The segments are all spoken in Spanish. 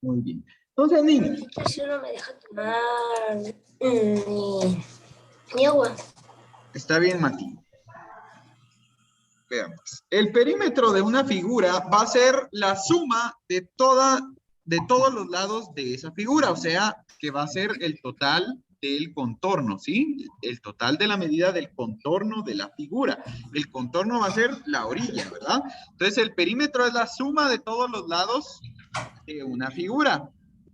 Muy bien. Entonces, niños. Si uno me deja tomar mi agua. Está bien, Mati. Veamos. El perímetro de una figura va a ser la suma de todos los lados de esa figura. O sea, que va a ser el total del contorno, ¿sí? El total de la medida del contorno de la figura. El contorno va a ser la orilla, ¿verdad? Entonces, el perímetro es la suma de todos los lados de una figura.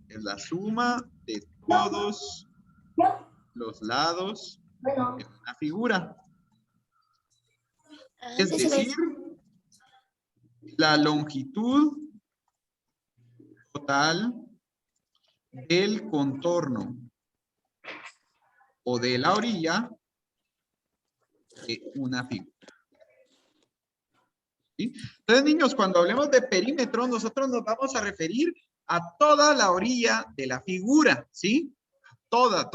Es la suma de todos los lados de una figura. Es decir, la longitud total del contorno o de la orilla de una figura. ¿Sí? Entonces, niños, cuando hablemos de perímetro, nosotros nos vamos a referir a toda la orilla de la figura, ¿sí? Toda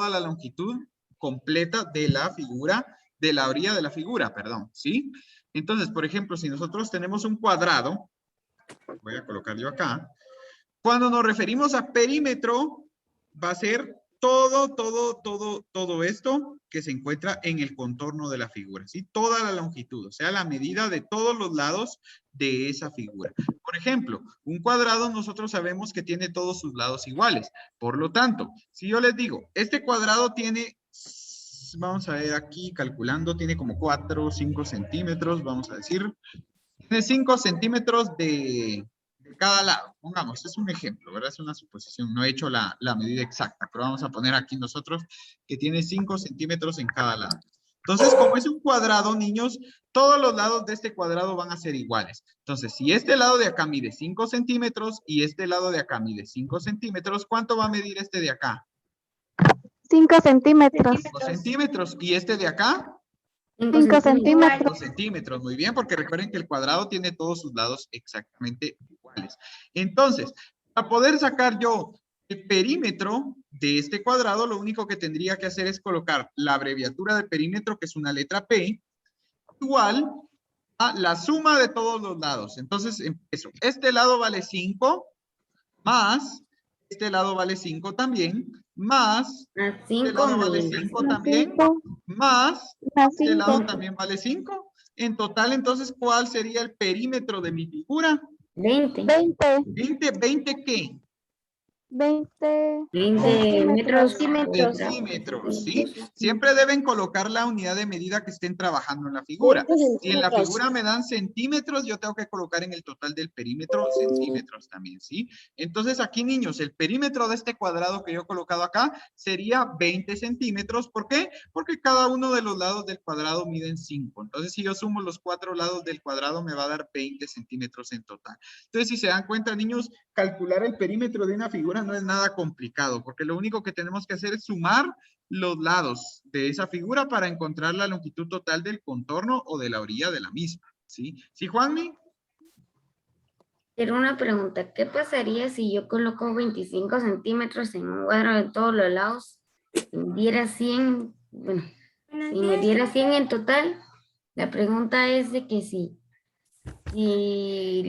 la longitud completa de la figura, de la orilla de la figura, perdón, ¿sí? Entonces, por ejemplo, si nosotros tenemos un cuadrado, voy a colocar yo acá, cuando nos referimos a perímetro, va a ser todo esto que se encuentra en el contorno de la figura, ¿sí? Toda la longitud, o sea, la medida de todos los lados de esa figura. Por ejemplo, un cuadrado nosotros sabemos que tiene todos sus lados iguales. Por lo tanto, si yo les digo, este cuadrado tiene, vamos a ver aquí calculando, tiene como 4 o 5 centímetros, vamos a decir, tiene 5 centímetros de cada lado, pongamos, es un ejemplo, ¿verdad? Es una suposición, no he hecho la medida exacta, pero vamos a poner aquí nosotros que tiene 5 centímetros en cada lado. Entonces, como es un cuadrado, niños, todos los lados de este cuadrado van a ser iguales. Entonces, si este lado de acá mide 5 centímetros y este lado de acá mide 5 centímetros, ¿cuánto va a medir este de acá? 5 centímetros. 5 centímetros. ¿Y este de acá? 5 centímetros. 5 centímetros, muy bien, porque recuerden que el cuadrado tiene todos sus lados exactamente iguales. Entonces, para poder sacar yo el perímetro de este cuadrado, lo único que tendría que hacer es colocar la abreviatura de perímetro, que es una letra P, igual a la suma de todos los lados. Entonces, empiezo. Este lado vale 5, más, este lado vale 5 también, más, este lado vale 5 también, más, este lado también vale 5. En total, entonces, ¿cuál sería el perímetro de mi figura? 20. 20, ¿qué? 20 Decímetros, ¿sí? Siempre deben colocar la unidad de medida que estén trabajando en la figura. Si en la figura me dan centímetros, yo tengo que colocar en el total del perímetro centímetros también, ¿sí? Entonces aquí, niños, el perímetro de este cuadrado que yo he colocado acá sería 20 centímetros. ¿Por qué? Porque cada uno de los lados del cuadrado miden 5. Entonces, si yo sumo los 4 lados del cuadrado, me va a dar 20 centímetros en total. Entonces, si se dan cuenta, niños, calcular el perímetro de una figura no es nada complicado, porque lo único que tenemos que hacer es sumar los lados de esa figura para encontrar la longitud total del contorno o de la orilla de la misma, ¿sí? ¿Sí, Juanmi? Pero una pregunta, ¿qué pasaría si yo coloco 25 centímetros en un cuadro de todos los lados y me diera 100, bueno, si me diera 100 en total? La pregunta es de que si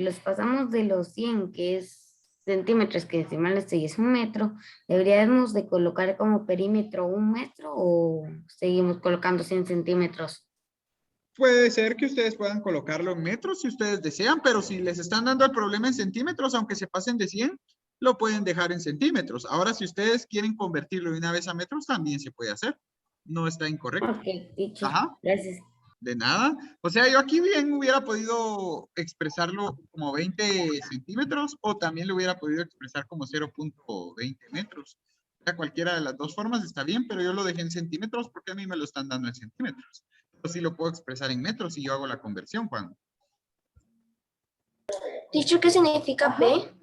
los pasamos de los 100, que es centímetros, que si mal estoy es 1 metro, ¿deberíamos de colocar como perímetro 1 metro o seguimos colocando 100 centímetros? Puede ser que ustedes puedan colocarlo en metros si ustedes desean, pero si les están dando el problema en centímetros, aunque se pasen de 100, lo pueden dejar en centímetros. Ahora, si ustedes quieren convertirlo de una vez a metros, también se puede hacer. No está incorrecto. Ok, dicho. Ajá. Gracias. De nada. O sea, yo aquí bien hubiera podido expresarlo como 20 centímetros o también lo hubiera podido expresar como 0.20 metros. O sea, cualquiera de las dos formas está bien, pero yo lo dejé en centímetros porque a mí me lo están dando en centímetros. Pero sí lo puedo expresar en metros si yo hago la conversión, Juan. ¿Dicho qué significa P?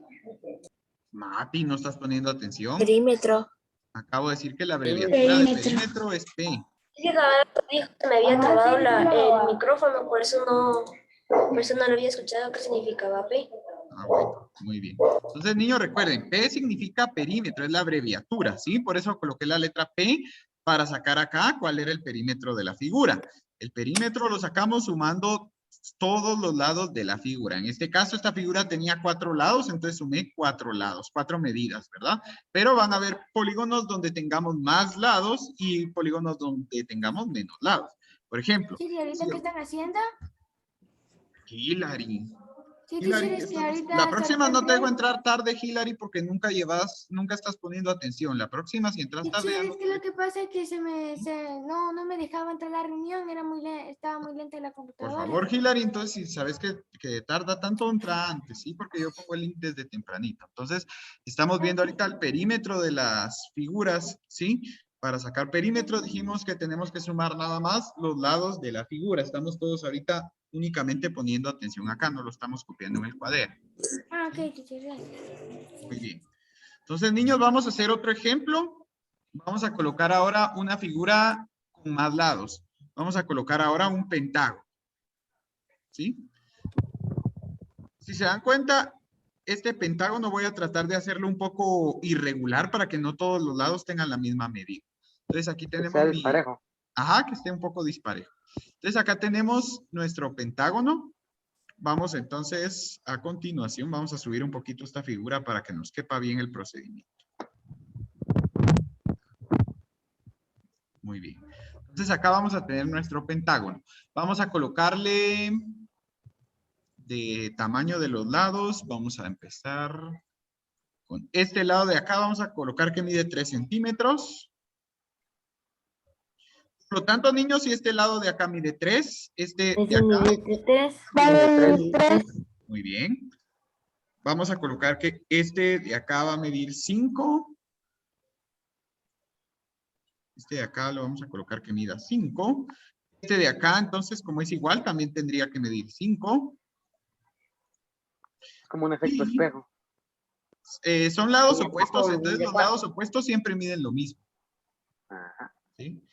Mati, ¿no estás poniendo atención? Perímetro. Acabo de decir que la abreviatura de perímetro es P. Es que dijo que me había trabado el micrófono, por eso no lo había escuchado qué significaba P. Ah, bueno, muy bien. Entonces, niños, recuerden, P significa perímetro, es la abreviatura, ¿sí? Por eso coloqué la letra P para sacar acá cuál era el perímetro de la figura. El perímetro lo sacamos sumando todos los lados de la figura. En este caso, esta figura tenía 4 lados, entonces sumé 4 lados, 4 medidas, ¿verdad? Pero van a haber polígonos donde tengamos más lados y polígonos donde tengamos menos lados. Por ejemplo. Sí, ¿ahorita qué están haciendo? Hilary. Sí, Hilary, teacher, es que ahorita la próxima no te dejo temprano. entrar tarde, Hilary, porque nunca estás poniendo atención. La próxima, si entras tarde, Teacher, ya es que lo que pasa es que no me dejaba entrar a la reunión, estaba muy lenta la Por computadora. favor, Hilary, entonces si sabes que tarda tanto, entra antes, ¿sí? Porque yo pongo el link desde tempranito. Entonces, estamos viendo ahorita el perímetro de las figuras, ¿sí? Para sacar perímetro dijimos que tenemos que sumar nada más los lados de la figura. Estamos todos ahorita únicamente poniendo atención acá, no lo estamos copiando en el cuaderno. Ah, ok, teacher, gracias. Muy bien. Entonces, niños, vamos a hacer otro ejemplo. Vamos a colocar ahora una figura con más lados. Vamos a colocar ahora un pentágono. ¿Sí? Si se dan cuenta, este pentágono voy a tratar de hacerlo un poco irregular para que no todos los lados tengan la misma medida. Entonces aquí tenemos Que sea disparejo. Ajá, que esté un poco disparejo. Entonces acá tenemos nuestro pentágono. Vamos entonces, a continuación, vamos a subir un poquito esta figura para que nos quepa bien el procedimiento. Muy bien. Entonces acá vamos a tener nuestro pentágono. Vamos a colocarle de tamaño de los lados. Vamos a empezar con este lado de acá. Vamos a colocar que mide 3 centímetros. Por lo tanto, niños, si este lado de acá mide 3, este de acá... Vale, 3. Muy bien. Vamos a colocar que este de acá va a medir 5. Este de acá lo vamos a colocar que mida 5. Este de acá, entonces, como es igual, también tendría que medir 5. Es como un efecto espejo. Son lados opuestos, entonces los lados opuestos siempre miden lo mismo. Ajá. ¿Sí?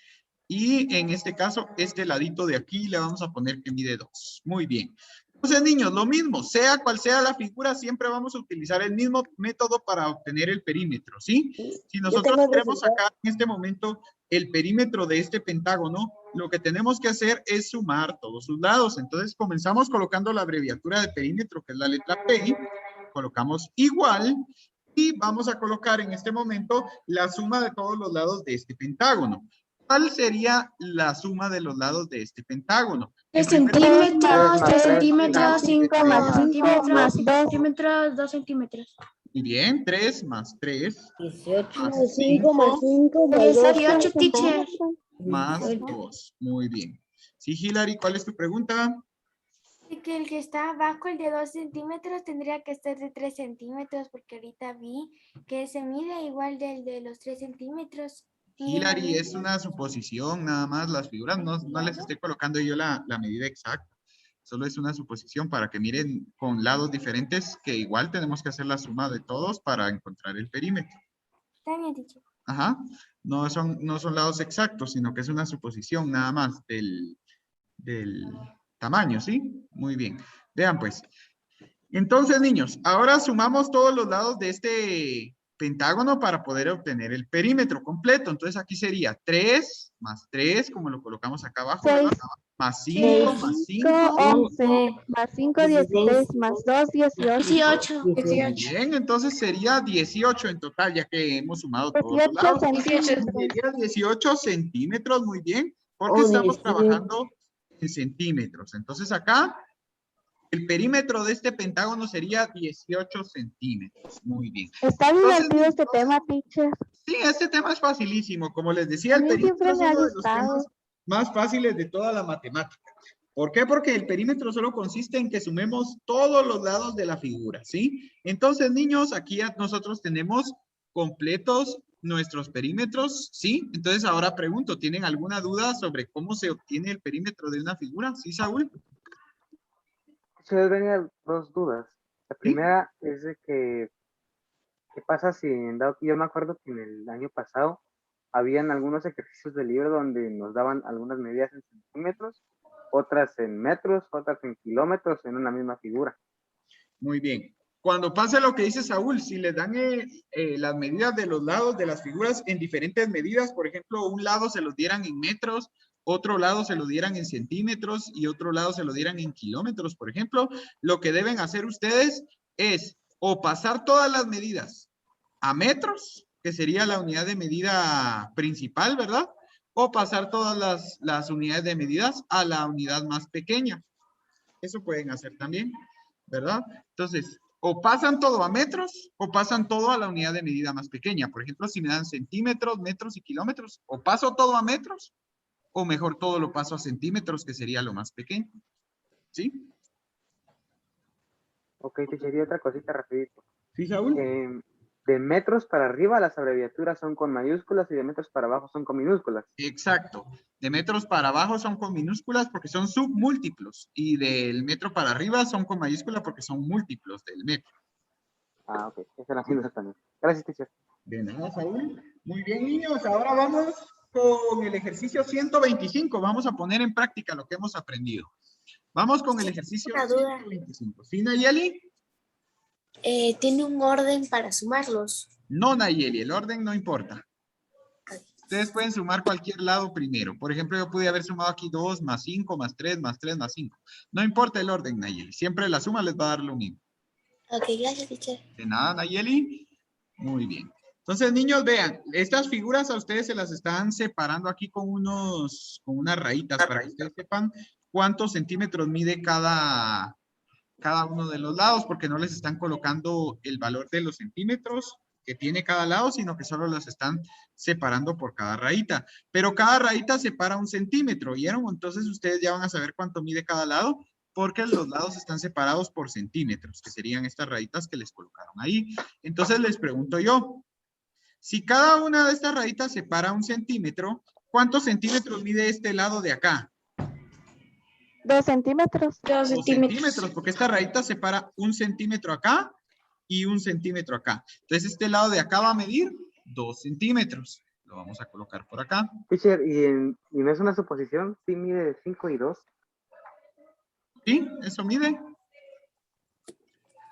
Y en este caso, este ladito de aquí le vamos a poner que mide 2. Muy bien. Entonces, niños, lo mismo, sea cual sea la figura, siempre vamos a utilizar el mismo método para obtener el perímetro, ¿sí? Si nosotros queremos sacar en este momento el perímetro de este pentágono, lo que tenemos que hacer es sumar todos sus lados. Entonces, comenzamos colocando la abreviatura de perímetro, que es la letra P, colocamos igual, y vamos a colocar en este momento la suma de todos los lados de este pentágono. ¿Cuál sería la suma de los lados de este pentágono? 3 centímetros, 3 3 centímetros, 5 más 5 más 2. centímetros, 2 centímetros. Muy bien, 3 más 3 18. más 5 18, teacher. más 2. Muy bien. Sí, Hilary, ¿cuál es tu pregunta? Y que el que está abajo, el de 2 centímetros, tendría que ser de 3 centímetros, porque ahorita vi que se mide igual del de los 3 centímetros. Hilary, es una suposición, nada más. Las figuras no les estoy colocando yo la medida exacta. Solo es una suposición para que miren con lados diferentes que igual tenemos que hacer la suma de todos para encontrar el perímetro. Está bien, teacher. Ajá. No son lados exactos, sino que es una suposición nada más del tamaño, ¿sí? Muy bien. Vean pues. Entonces, niños, ahora sumamos todos los lados de este pentágono para poder obtener el perímetro completo. Entonces, aquí sería 3 más 3, como lo colocamos acá abajo, 6. ¿verdad? Más 5, más 5. 11. Más 5, 16. Más 2, 18. 18. Muy bien, entonces sería 18 en total, ya que hemos sumado todos los 18 lados. centímetros. Sería 18 centímetros, muy bien, porque Oh, estamos 18. trabajando en centímetros. Entonces acá, el perímetro de este pentágono sería 18 centímetros. Muy bien. Está Entonces, divertido este tema, teacher. Sí, este tema es facilísimo. Como les decía, A el mí perímetro siempre es me ha uno de los gustado. temas más fáciles de toda la matemática. ¿Por qué? Porque el perímetro solo consiste en que sumemos todos los lados de la figura, ¿sí? Entonces, niños, aquí ya nosotros tenemos completos nuestros perímetros, ¿sí? Entonces, ahora pregunto, ¿tienen alguna duda sobre cómo se obtiene el perímetro de una figura? ¿Sí, Saúl? Yo tenía 2 dudas. La primera es de que, ¿qué pasa si en dado que yo me acuerdo que en el año pasado habían algunos ejercicios del libro donde nos daban algunas medidas en centímetros, otras en metros, otras en kilómetros en una misma figura? Muy bien. Cuando pase lo que dice Saúl, si les dan las medidas de los lados de las figuras en diferentes medidas, por ejemplo, un lado se los dieran en metros otro lado se lo dieran en centímetros y otro lado se lo dieran en kilómetros, por ejemplo, lo que deben hacer ustedes es o pasar todas las medidas a metros, que sería la unidad de medida principal, ¿verdad? O pasar todas las unidades de medidas a la unidad más pequeña. Eso pueden hacer también, ¿verdad? Entonces, o pasan todo a metros o pasan todo a la unidad de medida más pequeña. Por ejemplo, si me dan centímetros, metros y kilómetros, o paso todo a metros, o mejor todo lo paso a centímetros, que sería lo más pequeño. ¿Sí? Ok, teacher, y otra cosita rapidito. ¿Sí, Saúl? De metros para arriba las abreviaturas son con mayúsculas y de metros para abajo son con minúsculas. Exacto. De metros para abajo son con minúsculas porque son submúltiplos. Y del metro para arriba son con mayúscula porque son múltiplos del metro. Ah, ok. Esa la entiendo también. Gracias, teacher. De nada, Saúl. Muy bien, niños. Ahora vamos con el ejercicio 125. Vamos a poner en práctica lo que hemos aprendido. Vamos con el ejercicio Una duda. 125. ¿Sí, Nayeli? Tiene un orden para sumarlos. No, Nayeli. El orden no importa. Ustedes pueden sumar cualquier lado primero. Por ejemplo, yo pude haber sumado aquí 2 más 5 más 3 más 3 más 5. No importa el orden, Nayeli. Siempre la suma les va a dar lo mismo. Ok, gracias, teacher. De nada, Nayeli. Muy bien. Entonces, niños, vean. Estas figuras a ustedes se las están separando aquí con unas rayitas para que ustedes sepan cuántos centímetros mide cada uno de los lados, porque no les están colocando el valor de los centímetros que tiene cada lado, sino que solo los están separando por cada rayita. Pero cada rayita separa 1 centímetro, ¿vieron? Entonces ustedes ya van a saber cuánto mide cada lado, porque los lados están separados por centímetros, que serían estas rayitas que les colocaron ahí. Entonces les pregunto yo, si cada una de estas rayitas separa 1 centímetro, ¿cuántos centímetros mide este lado de acá? 2 centímetros. 2 2 centímetros, porque esta rayita separa 1 centímetro acá y 1 centímetro acá. Entonces, este lado de acá va a medir 2 centímetros. Lo vamos a colocar por acá. Teacher, ¿y no es una suposición? Sí mide 5 y 2. ¿Sí? ¿Eso mide?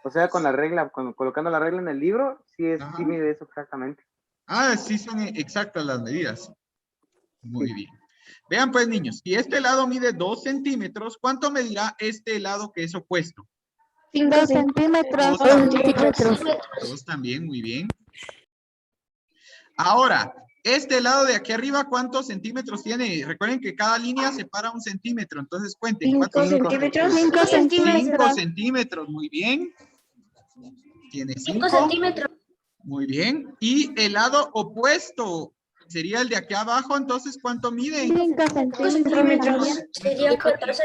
O sea, con la regla, colocando la regla en el libro, sí Ajá. mide eso exactamente. Ah, sí son exactas las medidas. Muy bien. Vean pues, niños, si este lado mide 2 centímetros, ¿cuánto medirá este lado que es opuesto? 2 centímetros. 2 centímetros. 2 también, muy bien. Ahora, este lado de aquí arriba, ¿cuántos centímetros tiene? Recuerden que cada línea separa 1 centímetro, entonces cuenten. 5 ¿Cuántos? centímetros. 5 5 centímetros. centímetros, muy bien. Tiene 5 5. centímetros. Muy bien. Y el lado opuesto sería el de aquí abajo, entonces, ¿cuánto mide? 5 centímetros. Sería 14.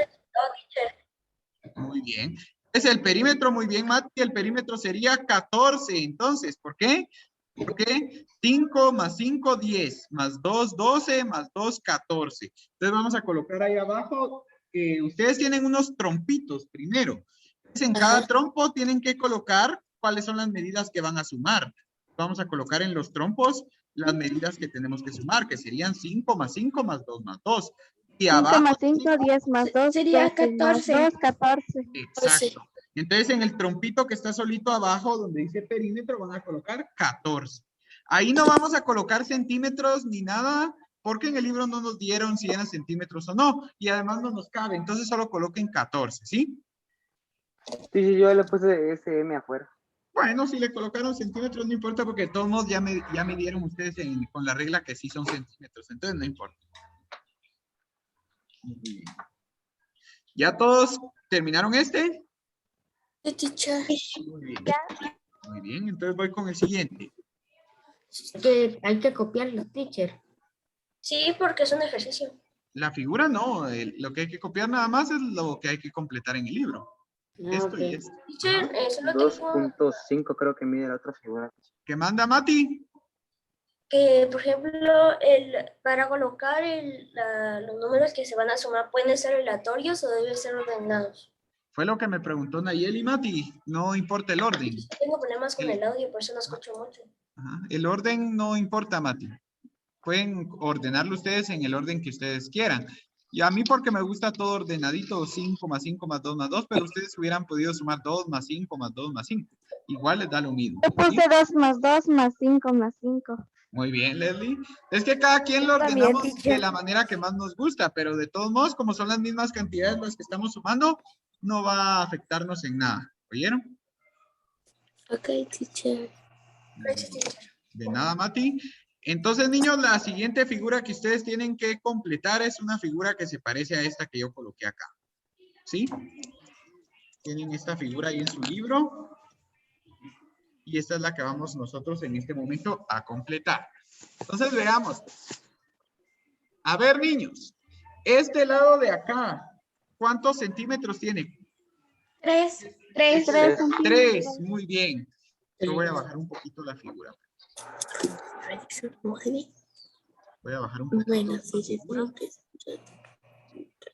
Muy bien. Es el perímetro, muy bien, Mati. El perímetro sería 14. Entonces, ¿por qué? Porque 5 más 5, 10. Más 2, 12. Más 2, 14. Entonces, vamos a colocar ahí abajo. Ustedes tienen unos trompitos primero. Entonces, en cada trompo tienen que colocar cuáles son las medidas que van a sumar. Vamos a colocar en los trompos las medidas que tenemos que sumar, que serían 5 más 5 más 2 más 2. Y 5 abajo, más 5, 10 más 2, Sería 13, más 14. 2, 14. exacto. Entonces, en el trompito que está solito abajo, donde dice perímetro, van a colocar 14. Ahí no vamos a colocar centímetros ni nada, porque en el libro no nos dieron si eran centímetros o no, y además no nos cabe, entonces solo coloquen 14, ¿sí? Sí, yo le puse SM afuera. Bueno, si le colocaron centímetros no importa, porque de todos modos ya me dieron ustedes con la regla que sí son centímetros, entonces no importa. Muy bien. ¿Ya todos terminaron este? Sí, teacher. Muy bien. Muy bien, entonces voy con el siguiente. Que hay que copiarlo, teacher. Sí, porque es un ejercicio. La figura no, lo que hay que copiar nada más es lo que hay que completar en el libro. Ah, Esto ok. y esto. Teacher, solo tengo 2.5 creo que mide la otra figura. ¿Qué manda Mati? que, por ejemplo, para colocar los números que se van a sumar, ¿pueden ser aleatorios o deben ser ordenados? Fue lo que me preguntó Nayeli, Mati. No importa el orden. Tengo problemas con el audio, por eso no escucho mucho. Ajá. El orden no importa, Mati. Pueden ordenarlo ustedes en el orden que ustedes quieran. Y a mí porque me gusta todo ordenadito, 5 más 5 más 2 más 2, pero ustedes hubieran podido sumar 2 más 5 más 2 más 5. Igual les da lo mismo. Yo puse 2 más 2 más 5 más 5. Muy bien, Leslie. Es que cada quien lo ordenamos de la manera que más nos gusta, pero de todos modos, como son las mismas cantidades las que estamos sumando, no va a afectarnos en nada. ¿Oyeron? Ok, teacher. Gracias, teacher. De nada, Mati. Entonces, niños, la siguiente figura que ustedes tienen que completar es una figura que se parece a esta que yo coloqué acá. ¿Sí? Tienen esta figura ahí en su libro. Y esta es la que vamos nosotros en este momento a completar. Entonces, veamos. A ver, niños. Este lado de acá, ¿cuántos centímetros tiene? 3. 3. Muy bien. Yo voy a bajar un poquito la figura. Voy a bajar un poquito. Bueno, sí.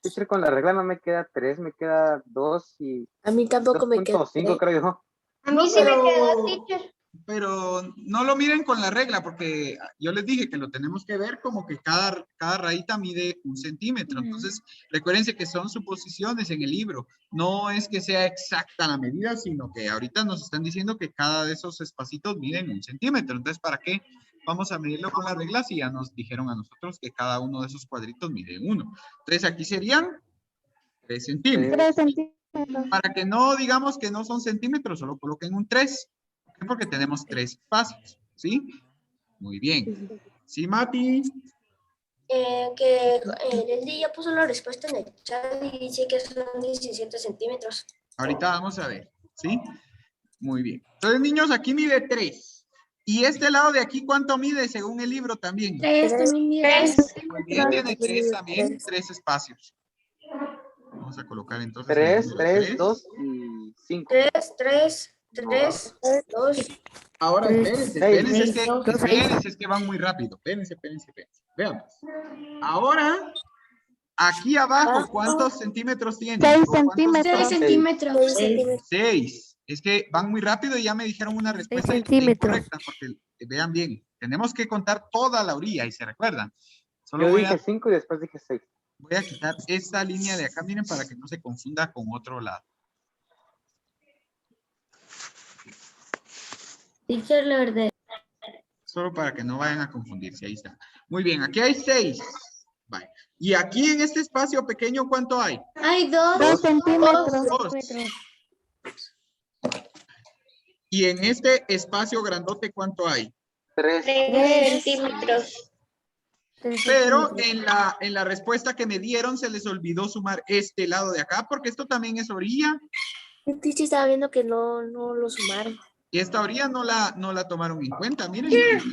Teacher, con la regla no me queda 3, me queda 2 y A mí tampoco me queda. 2.5 creo yo. A mí sí me quedó, teacher. Pero no lo miren con la regla, porque yo les dije que lo tenemos que ver como que cada rayita mide 1 centímetro. Entonces, recuérdense que son suposiciones en el libro. No es que sea exacta la medida, sino que ahorita nos están diciendo que cada de esos espacitos miden 1 centímetro. Entonces, ¿para qué vamos a medirlo con la regla si ya nos dijeron a nosotros que cada uno de esos cuadritos mide 1? Entonces, aquí serían 3 centímetros. 3 centímetros. Para que no digamos que no son centímetros, solo coloquen un 3. Porque tenemos 3 espacios, ¿sí? Muy bien. ¿Sí, Mati? Leslie ya puso la respuesta en el chat y dice que son 17 centímetros. Ahorita vamos a ver, ¿sí? Muy bien. Entonces, niños, aquí mide 3. Y este lado de aquí, ¿cuánto mide según el libro también? 3 también mide. Muy bien, tiene 3 también, 3 espacios. Vamos a colocar entonces... 3, 2 y 5. 3, 2. Ahora, espérense, es que van muy rápido. Espérense. Veamos. Ahora, aquí abajo, ¿cuántos centímetros tiene? 6 centímetros. 6 centímetros. 6. Es que van muy rápido y ya me dijeron una respuesta 6 centímetros. incorrecta, porque vean bien, tenemos que contar toda la orilla y se recuerdan. Solo Yo dije 5 y después dije 6. voy a quitar esta línea de acá, miren, para que no se confunda con otro lado. Teacher, la verdad. Solo para que no vayan a confundirse, ahí está. Muy bien, aquí hay 6. Vale. Y aquí en este espacio pequeño, ¿cuánto hay? Hay 2. 2 centímetros. 2. Y en este espacio grandote, ¿cuánto hay? 3. 3 centímetros. Pero en la respuesta que me dieron se les olvidó sumar este lado de acá, porque esto también es orilla. El teacher estaba viendo que no lo sumaron. Y esta orilla no la tomaron en cuenta. Miren,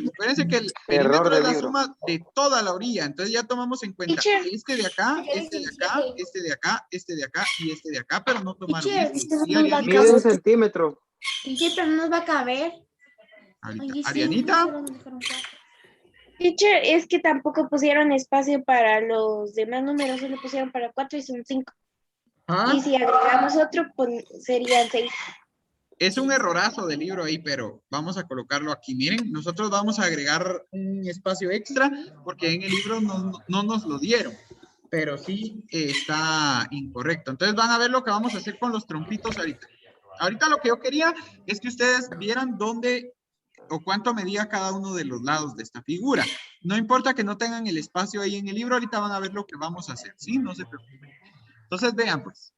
acuérdense que el Error perímetro es del la libro. suma de toda la orilla. Entonces ya tomamos en cuenta Teacher. este de acá, este de acá, este de acá, este de acá y este de acá, pero no tomaron Teacher, este. este ¿Sí, no va a Arianita? Mide 1 centímetro. Teacher, pero no nos va a caber. Ahorita. Ay, sí. Arianita, Teacher, es que tampoco pusieron espacio para los demás números, solo pusieron para 4 y son 5. ¿ah? Y si agregamos otro, pues serían 6. Es un errorazo del libro ahí, pero vamos a colocarlo aquí. Miren, nosotros vamos a agregar un espacio extra porque en el libro no nos lo dieron, pero sí está incorrecto. Entonces van a ver lo que vamos a hacer con los trompitos ahorita. Ahorita lo que yo quería es que ustedes vieran dónde o cuánto medía cada uno de los lados de esta figura. No importa que no tengan el espacio ahí en el libro, ahorita van a ver lo que vamos a hacer, ¿sí? No se preocupen. Entonces vean pues.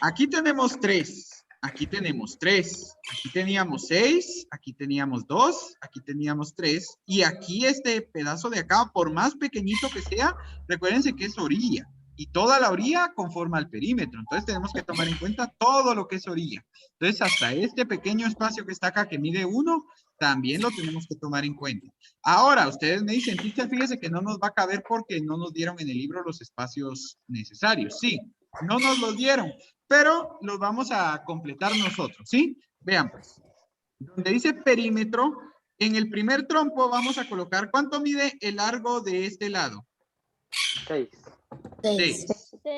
Aquí tenemos 3. Aquí tenemos 3, aquí teníamos 6, aquí teníamos 2, aquí teníamos 3, y aquí este pedazo de acá, por más pequeñito que sea, recuérdense que es orilla, y toda la orilla conforma el perímetro, entonces tenemos que tomar en cuenta todo lo que es orilla. Entonces hasta este pequeño espacio que está acá, que mide 1, también lo tenemos que tomar en cuenta. Ahora, ustedes me dicen, teacher, fíjese que no nos va a caber porque no nos dieron en el libro los espacios necesarios. Sí, no nos los dieron, pero los vamos a completar nosotros, ¿sí? Vean pues, donde dice perímetro, en el primer trompo vamos a colocar, ¿cuánto mide el largo de este lado? 6. 6.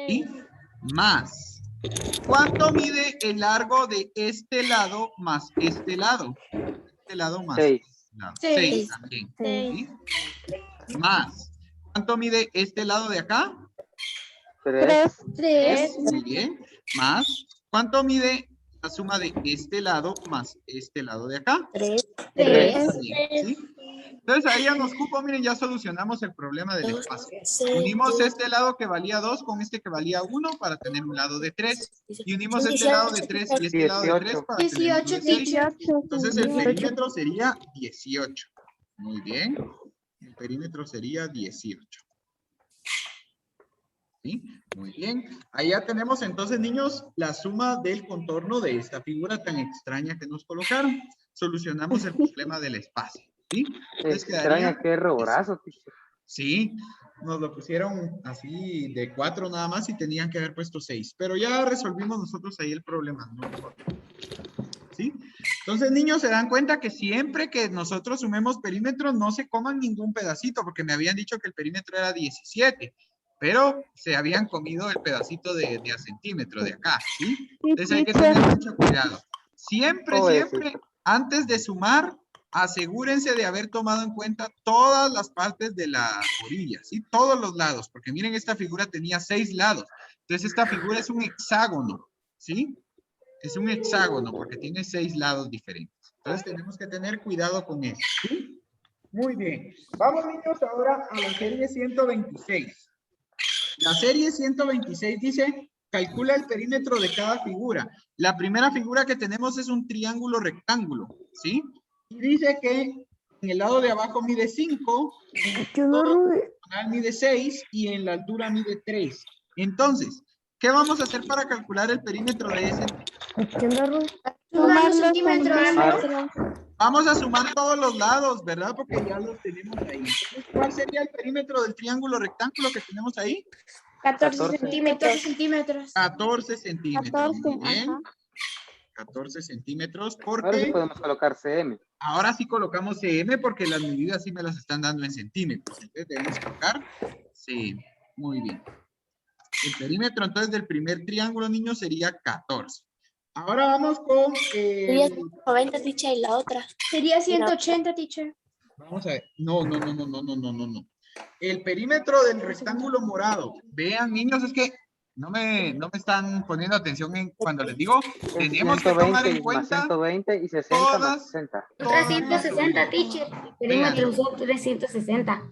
¿Sí? Más. ¿Cuánto mide el largo de este lado más este lado? Este lado más 6. este lado. 6. 6 también. ¿Sí? Más. ¿Cuánto mide este lado de acá? 3. 3. Muy bien. Más. ¿Cuánto mide la suma de este lado más este lado de acá? 3. 3. También, ¿sí? Entonces ahí ya nos cupo, miren, ya solucionamos el problema del espacio. Unimos este lado que valía 2 con este que valía 1 para tener un lado de 3. Y unimos este lado de 3 y este lado de 3 18. para tener un 18, 16. teacher. Entonces el perímetro sería 18. Muy bien. El perímetro sería 18. ¿Sí? Muy bien. Ahí ya tenemos entonces, niños, la suma del contorno de esta figura tan extraña que nos colocaron. Solucionamos el problema del espacio. ¿Sí? Entonces Extraña, quedaría... qué errorazo, teacher. Sí, nos lo pusieron así de 4 nada más y tenían que haber puesto 6. Pero ya resolvimos nosotros ahí el problema, ¿no? ¿Sí? Entonces, niños, se dan cuenta que siempre que nosotros sumemos perímetros, no se coman ningún pedacito, porque me habían dicho que el perímetro era 17, pero se habían comido el pedacito de a centímetro de acá, ¿sí? Entonces hay que tener mucho cuidado. Siempre, siempre, antes de sumar, asegúrense de haber tomado en cuenta todas las partes de la orilla, ¿sí? Todos los lados, porque miren, esta figura tenía 6 lados. Entonces, esta figura es un hexágono, ¿sí? Es un hexágono porque tiene 6 lados diferentes. Entonces, tenemos que tener cuidado con eso, ¿sí? Muy bien. Vamos, niños, ahora a la serie 126. La serie 126 dice, calcula el perímetro de cada figura. La primera figura que tenemos es un triángulo rectángulo, ¿sí? Y dice que en el lado de abajo mide 5, en la diagonal mide 6 y en la altura mide 3. Entonces, ¿qué vamos a hacer para calcular el perímetro de ese? Sumar los centímetros. centímetros. Vamos a sumar todos los lados, ¿verdad? Porque ya los tenemos ahí. Entonces, ¿cuál sería el perímetro del triángulo rectángulo que tenemos ahí? 14 centímetros. 14 centímetros. 14 centímetros. 14, Muy bien. ajá. 14 centímetros. Ahora sí Porque podemos colocar CM. ahora sí colocamos CM porque las medidas sí me las están dando en centímetros. Entonces debemos colocar CM. Muy bien. El perímetro entonces del primer triángulo, niños, sería 14. Ahora vamos con... Sería 90, teacher, y la otra. Sería 180, teacher. Vamos a ver. No. El perímetro del rectángulo morado. Vean, niños, es que no me están poniendo atención en cuando les digo. Es Tenemos que tomar 120 en más cuenta 120 y 60 más todas- 60. 360, teacher. El perímetro son 360.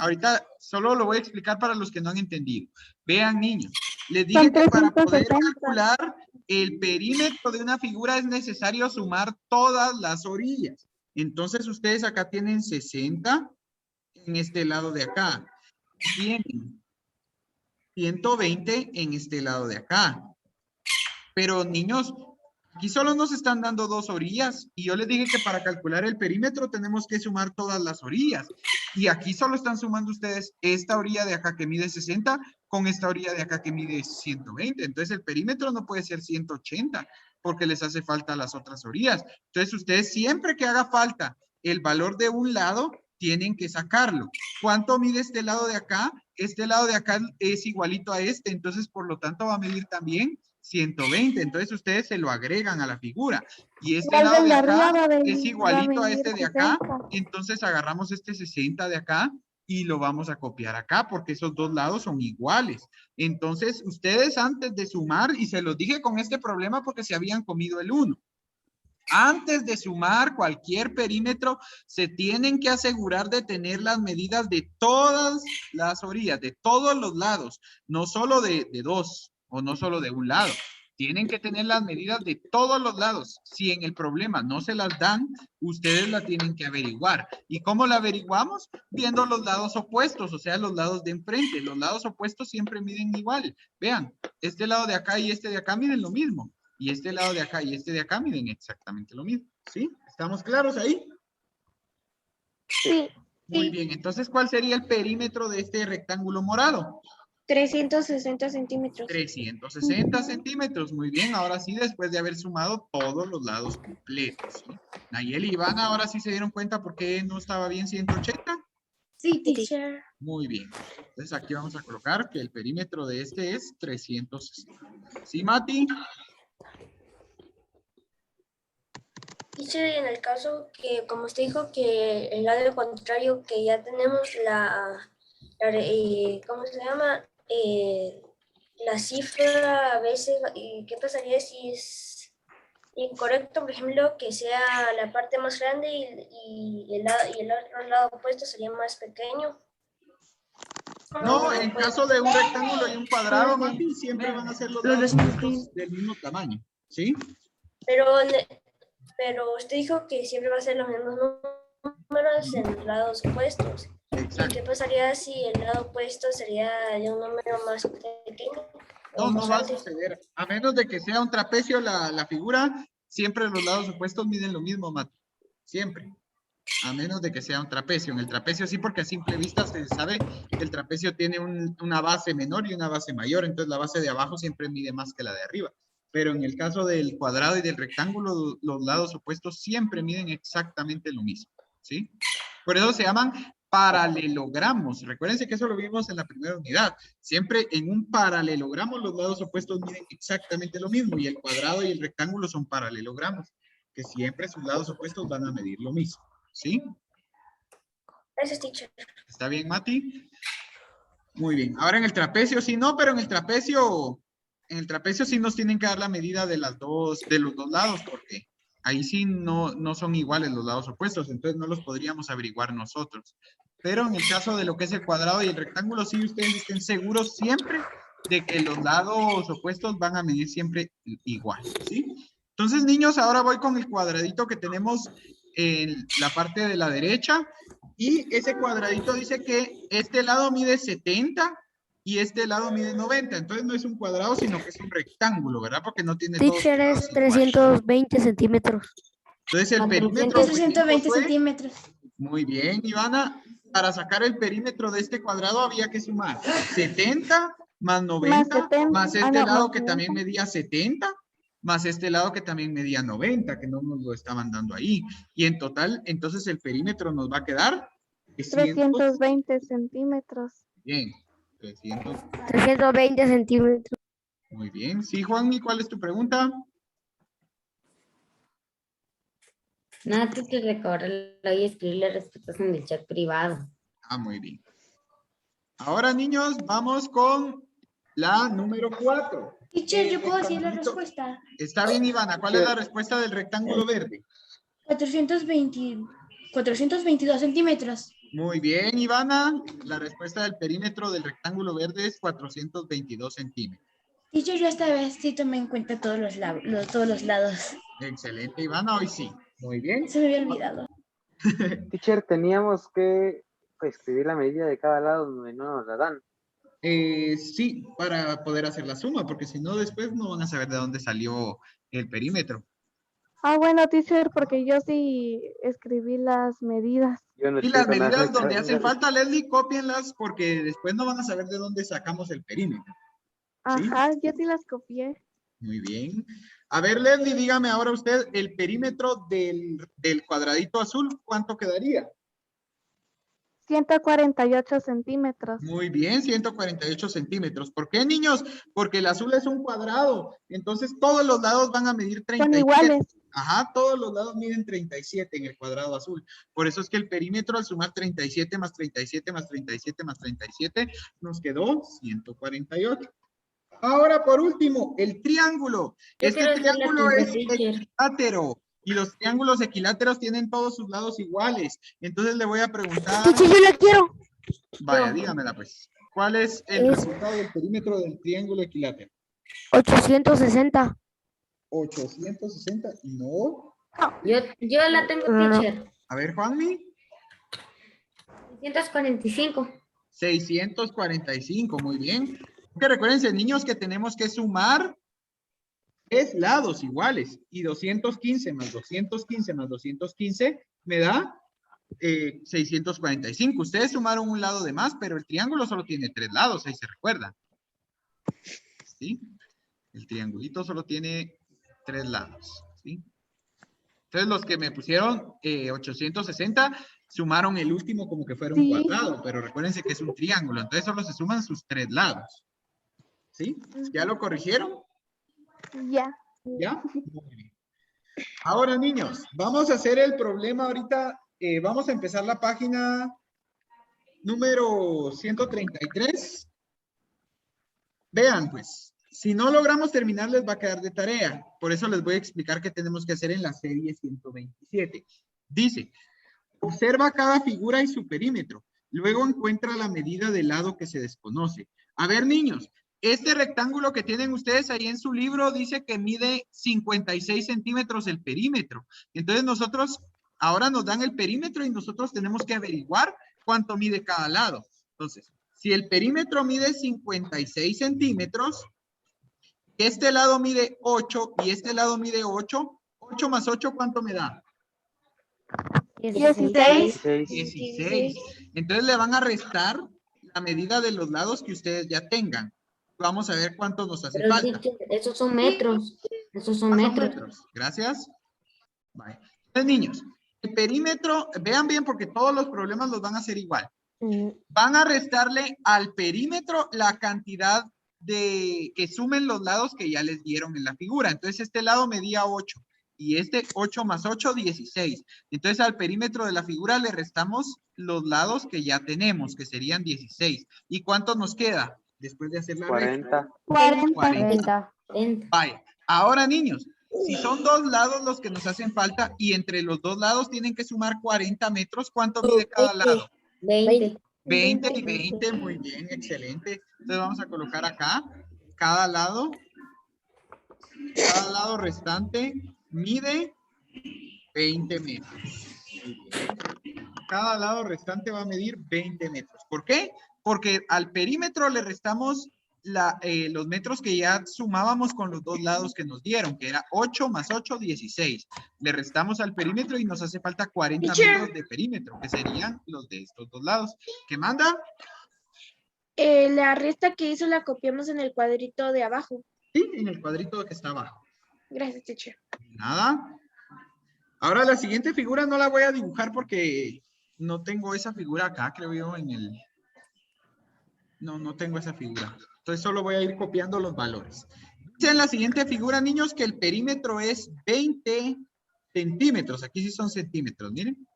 Ahorita solo lo voy a explicar para los que no han entendido. Vean, niños, les dije Son que para poder 360. calcular el perímetro de una figura es necesario sumar todas las orillas. Entonces, ustedes acá tienen 60 en este lado de acá. Tienen 120 en este lado de acá. Pero, niños, aquí solo nos están dando 2 orillas y yo les dije que para calcular el perímetro tenemos que sumar todas las orillas. Y aquí solo están sumando ustedes esta orilla de acá que mide 60 con esta orilla de acá que mide 120. Entonces el perímetro no puede ser 180 porque les hace falta las otras orillas. Entonces ustedes siempre que haga falta el valor de un lado, tienen que sacarlo. ¿Cuánto mide este lado de acá? Este lado de acá es igualito a este, entonces por lo tanto va a medir también 120. Entonces ustedes se lo agregan a la figura. Y este Igual lado del de de acá arriba va a venir- es igualito va a venir este de acá. 60. Entonces agarramos este 60 de acá y lo vamos a copiar acá porque esos dos lados son iguales. Entonces ustedes antes de sumar, y se los dije con este problema porque se habían comido el 1. Antes de sumar cualquier perímetro, se tienen que asegurar de tener las medidas de todas las orillas, de todos los lados, no solo de 2 o no solo de un lado. Tienen que tener las medidas de todos los lados. Si en el problema no se las dan, ustedes la tienen que averiguar. ¿Y cómo la averiguamos? Viendo los lados opuestos, o sea, los lados de enfrente. Los lados opuestos siempre miden igual. Vean, este lado de acá y este de acá miden lo mismo. Y este lado de acá y este de acá miden exactamente lo mismo. ¿Sí? ¿Estamos claros ahí? Sí. Muy bien. Entonces, ¿cuál sería el perímetro de este rectángulo morado? 360 centímetros. 360 centímetros. Muy bien. Ahora sí, después de haber sumado todos los lados completos. ¿Sí? Nayeli y Ivana, ahora sí se dieron cuenta por qué no estaba bien 180. Sí, teacher. Muy bien. Entonces, aquí vamos a colocar que el perímetro de este es 360. ¿Sí, Mati? Teacher, en el caso que, como usted dijo, que el lado contrario, que ya tenemos ¿cómo se llama? La cifra a veces, ¿y qué pasaría si es incorrecto, por ejemplo, que sea la parte más grande y el otro lado opuesto sería más pequeño. No, en caso de un rectángulo y un cuadrado, Mati, siempre van a ser los lados opuestos del mismo tamaño, ¿sí? Pero usted dijo que siempre va a ser los mismos números en los lados opuestos. ¿Y Exacto. qué pasaría si el lado opuesto sería de un número más pequeño? No, no va a suceder. A menos de que sea un trapecio la figura, siempre los lados opuestos miden lo mismo, Mati. Siempre. A menos de que sea un trapecio. En el trapecio sí, porque a simple vista se sabe que el trapecio tiene una base menor y una base mayor, entonces la base de abajo siempre mide más que la de arriba. Pero en el caso del cuadrado y del rectángulo, los lados opuestos siempre miden exactamente lo mismo, ¿sí? Por eso se llaman paralelogramos. Recuérdense que eso lo vimos en la primera unidad. Siempre en un paralelogramo los lados opuestos miden exactamente lo mismo y el cuadrado y el rectángulo son paralelogramos, que siempre sus lados opuestos van a medir lo mismo. ¿Sí? Gracias, teacher. ¿Está bien, Mati? Muy bien. Ahora en el trapecio sí no, pero en el trapecio sí nos tienen que dar la medida de los dos lados, porque ahí sí no son iguales los lados opuestos, entonces no los podríamos averiguar nosotros. Pero en el caso de lo que es el cuadrado y el rectángulo, sí ustedes estén seguros siempre de que los lados opuestos van a medir siempre igual, ¿sí? Entonces, niños, ahora voy con el cuadradito que tenemos en la parte de la derecha y ese cuadradito dice que este lado mide 70 y este lado mide 90. Entonces no es un cuadrado, sino que es un rectángulo, ¿verdad? Porque no tiene todos Teacher, los es lados iguales. 320 centímetros. Entonces el perímetro... 320 fue- centímetros. Muy bien, Ivana. Para sacar el perímetro de este cuadrado había que sumar 70 más 90 más este lado que también medía 70 más este lado que también medía 90, que no nos lo estaban dando ahí. Y en total, entonces el perímetro nos va a quedar 320 centímetros. Bien, 300. 320 centímetros. Muy bien. Sí, Juan, ¿y cuál es tu pregunta? Nada, que recordarlo y escribirle respuestas en el chat privado. Ah, muy bien. Ahora, niños, vamos con la número 4. Teacher, yo puedo decir la respuesta. Está bien, Ivana. ¿Cuál es la respuesta del rectángulo verde? 422 centímetros. Muy bien, Ivana. La respuesta del perímetro del rectángulo verde es 422 centímetros. Teacher, yo esta vez sí tomé en cuenta todos los lados. Excelente, Ivana. Hoy sí. Muy bien. Se me había olvidado. Teacher, teníamos que escribir la medida de cada lado donde no nos la dan. Sí, para poder hacer la suma, porque si no, después no van a saber de dónde salió el perímetro. Ah, bueno, teacher, porque yo sí escribí las medidas. Yo no Y las escribo nada, medidas donde chaval. hacen falta, Leslie, cópienlas porque después no van a saber de dónde sacamos el perímetro. ¿Sí? Ajá, yo sí las copié. Muy bien. A ver, Leslie, dígame ahora usted, el perímetro del cuadradito azul, ¿cuánto quedaría? 148 centímetros. Muy bien, 148 centímetros. ¿Por qué, niños? Porque el azul es un cuadrado, entonces todos los lados van a medir 37. Son iguales. Ajá, todos los lados miden 37 en el cuadrado azul. Por eso es que el perímetro al sumar 37 más 37 más 37 más 37 nos quedó 148. Ahora, por último, el triángulo. Yo Este quiero hacer la triángulo es pregunta, teacher. equilátero y los triángulos equiláteros tienen todos sus lados iguales. Entonces le voy a preguntar... Teacher, yo la quiero. Vaya, dígamela pues. ¿Cuál es el resultado del perímetro del triángulo equilátero? 860. 860. No. Yo la tengo, teacher. A ver, Juanmi. 645. 645, muy bien. Que recuérdense, niños, que tenemos que sumar 3 lados iguales. Y 215 más 215 más 215 me da 645. Ustedes sumaron un lado de más, pero el triángulo solo tiene 3 lados, ahí se recuerda. ¿Sí? El triangulito solo tiene 3 lados. ¿Sí? Entonces los que me pusieron 860 sumaron el último como que fuera un cuadrado, pero recuérdense que es un triángulo, entonces solo se suman sus 3 lados. ¿Sí? ¿Ya lo corrigieron? Ya. ¿Ya? Muy bien. Ahora, niños, vamos a hacer el problema ahorita. Vamos a empezar la página número 133. Vean, pues, Si no logramos terminar, les va a quedar de tarea. Por eso les voy a explicar qué tenemos que hacer en la serie 127. Dice, observa cada figura y su perímetro. Luego encuentra la medida del lado que se desconoce. A ver, niños, este rectángulo que tienen ustedes ahí en su libro dice que mide 56 centímetros el perímetro. Entonces nosotros, ahora nos dan el perímetro y nosotros tenemos que averiguar cuánto mide cada lado. Entonces, si el perímetro mide 56 centímetros, este lado mide 8 y este lado mide 8. 8 más 8, ¿cuánto me da? 16. 16. Entonces le van a restar la medida de los lados que ustedes ya tengan. Vamos a ver cuánto nos hace Pero falta. teacher, esos son metros. Esos son Son metros. Gracias. Vale. Entonces, niños, el perímetro, vean bien porque todos los problemas los van a hacer igual. Van a restarle al perímetro la cantidad de que sumen los lados que ya les dieron en la figura. Entonces, este lado medía 8 y este 8 más 8, 16. Entonces, al perímetro de la figura le restamos los lados que ya tenemos, que serían 16. ¿Y cuánto nos queda después de hacer la resta? 40. Vaya. Ahora, niños, si son dos lados los que nos hacen falta y entre los dos lados tienen que sumar 40 metros, ¿cuánto mide cada lado? 20. 20 y 20, muy bien, excelente. Entonces vamos a colocar acá, cada lado restante mide 20 metros. Cada lado restante va a medir 20 metros. ¿Por qué? Porque al perímetro le restamos los metros que ya sumábamos con los dos lados que nos dieron, que era 8 más 8, 16. Le restamos al perímetro y nos hace falta 40 metros de perímetro, que serían los de estos dos lados. ¿Qué manda? La resta que hizo la copiamos en el cuadrito de abajo. Sí, en el cuadrito que está abajo. Gracias, teacher. Nada. Ahora la siguiente figura no la voy a dibujar porque no tengo esa figura acá, creo yo, en el... No tengo esa figura. Entonces solo voy a ir copiando los valores. Dice en la siguiente figura, niños, que el perímetro es 20 centímetros. Aquí sí son centímetros, miren.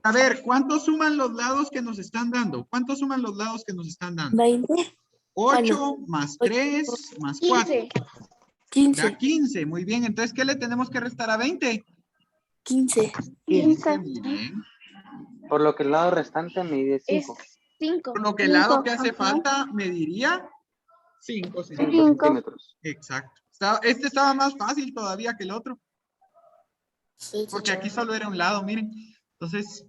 A ver, ¿cuántos suman los lados que nos están dando? ¿Cuántos suman los lados que nos están dando? 20. 8 más 3 más 4. 15. Da 15, muy bien. Entonces, ¿qué le tenemos que restar a 20? 15. 15, muy bien. Por lo que el lado restante mide Es 5 5. Por lo que el lado que hace falta me diría 5 centímetros. Exacto. Este estaba más fácil todavía que el otro. Porque aquí solo era un lado, miren. Entonces,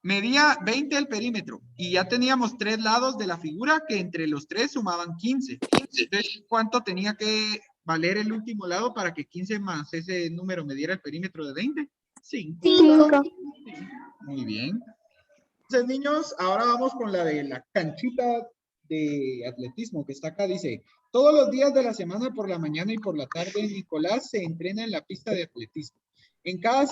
medía 20 el perímetro. Y ya teníamos 3 lados de la figura que entre los 3 sumaban 15. Entonces, ¿cuánto tenía que valer el último lado para que 15 más ese número me diera el perímetro de 20? 5. 5. Muy bien. Entonces, niños, ahora vamos con la de la canchita de atletismo que está acá. Dice, todos los días de la semana por la mañana y por la tarde, Nicolás se entrena en la pista de atletismo. En cada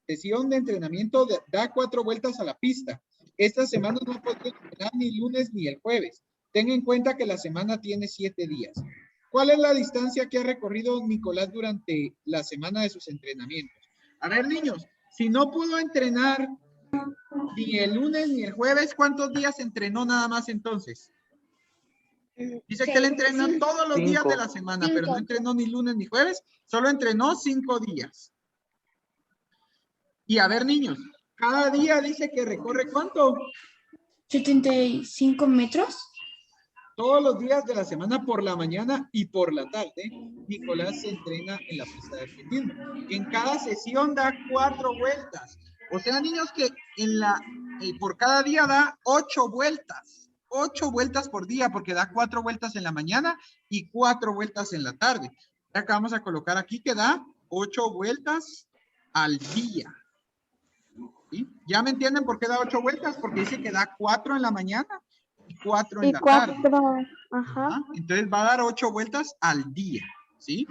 sesión de entrenamiento da 4 vueltas a la pista. Esta semana no podrá entrenar ni lunes ni el jueves. Ten en cuenta que la semana tiene 7 días. ¿Cuál es la distancia que ha recorrido Nicolás durante la semana de sus entrenamientos? A ver, niños, si no pudo entrenar ni el lunes ni el jueves, ¿cuántos días entrenó nada más entonces? Dice que él entrenó todos los días de la semana, pero no entrenó ni lunes ni jueves, solo entrenó 5 días. Y a ver, niños, cada día dice que recorre ¿cuánto? 75 metros. Todos los días de la semana por la mañana y por la tarde, Nicolás se entrena en la pista de atletismo. En cada sesión da 4 vueltas. O sea, niños, que por cada día da 8 vueltas. 8 vueltas por día, porque da 4 vueltas en la mañana y 4 vueltas en la tarde. Acá vamos a colocar aquí que da 8 vueltas al día. ¿Sí? ¿Ya me entienden por qué da 8 vueltas? Porque dice que da 4 en la mañana y 4 en la tarde. Ajá. Entonces va a dar 8 vueltas al día. ¿Sí?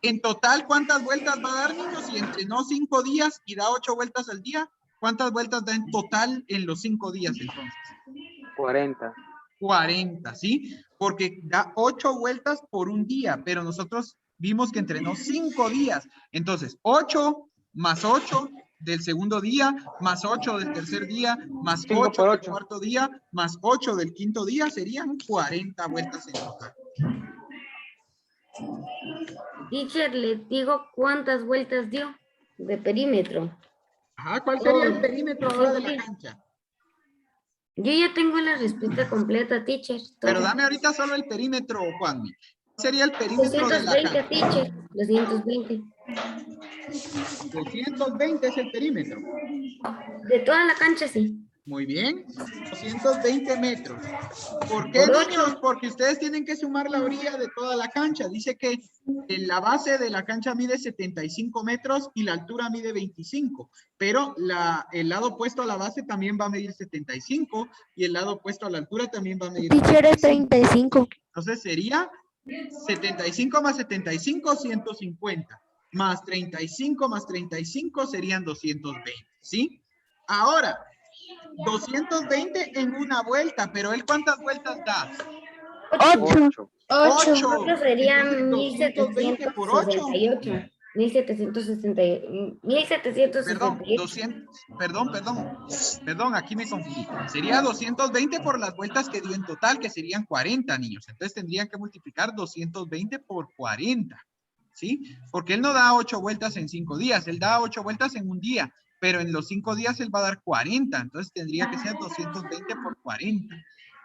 En total, ¿cuántas vueltas va a dar, niños? Si entrenó 5 días y da 8 vueltas al día, ¿cuántas vueltas da en total en los 5 días entonces? 40. 40, ¿sí? Porque da 8 vueltas por un día, pero nosotros vimos que entrenó 5 días. Entonces, 8 más 8 del segundo día, más 8 del tercer día, más 8 del cuarto día, más 8 del quinto día, serían 40 vueltas en total. Teacher, le digo cuántas vueltas dio de perímetro. Ajá, ¿cuál sería el perímetro ahora de la cancha? Yo ya tengo la respuesta completa, teacher. Pero dame ahorita solo el perímetro, Juanmi. ¿Cuál sería el perímetro de la 220, cancha? teacher. 220. 220 es el perímetro. De toda la cancha, sí. Muy bien, 220 metros. ¿Por qué, Por niños? Porque ustedes tienen que sumar la orilla de toda la cancha. Dice que en la base de la cancha mide 75 metros y la altura mide 25. Pero el lado opuesto a la base también va a medir 75 y el lado opuesto a la altura también va a medir 35. Entonces sería 75 más 75, 150. Más 35 más 35 serían 220, ¿sí? Ahora, 220 en una vuelta, pero ¿él cuántas vueltas da? 8. 8. Otro serían Entonces, 220 por 8. 1768. 1768. Perdón, aquí me confundí. Sería 220 por las vueltas que dio en total, que serían 40, niños. Entonces tendrían que multiplicar 220 por 40, ¿sí? Porque él no da 8 vueltas en 5 días, él da 8 vueltas en un día, pero en los 5 días él va a dar 40, entonces tendría que ser 220 por 40.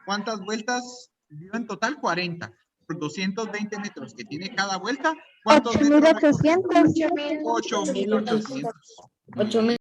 ¿Cuántas vueltas dio en total? 40. Por 220 metros que tiene cada vuelta, ¿cuántos metros? 8.800. 8.800. 8,000.